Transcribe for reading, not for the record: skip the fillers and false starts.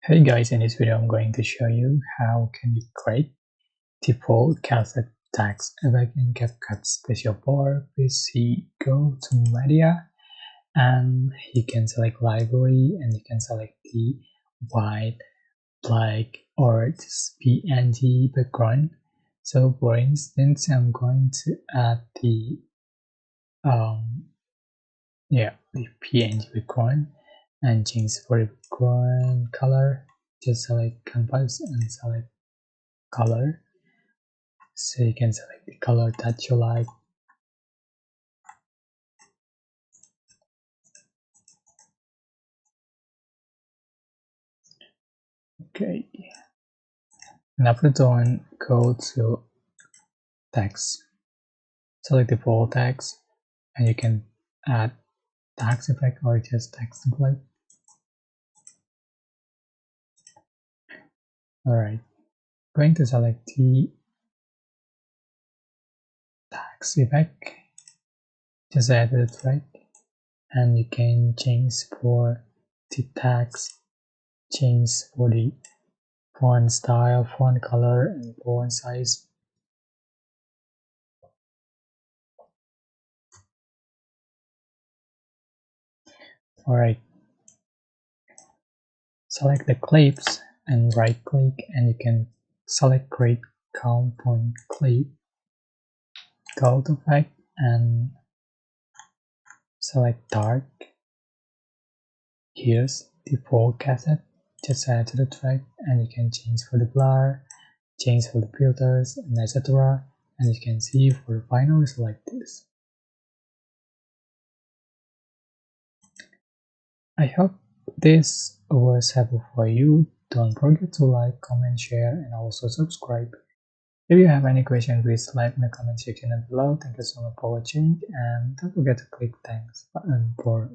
Hey guys, in this video I'm going to show you how can you create default cassette text effect in CapCut Special Bar PC. Go to media and you can select library and you can select the white, black or this PNG background. So for instance, I'm going to add the PNG background and change for the background color. Just select canvas and select color, so you can select the color that you like. Okay, and after done, go to text, select the full text and you can add text effect or just text template. Alright, going to select the text effect, just add it, right? And you can change for the text, change for the font style, font color and font size. Alright, select the clips and right click and you can select create compound clip, go to effect and select dark. Here's default cassette, just add to the track and you can change for the blur, change for the filters and etc. And you can see for the final is like this. I hope this was helpful for you. Don't forget to like, comment, share and also subscribe. If you have any questions, please leave in the comment section below. Thank you so much for watching and don't forget to click thanks button for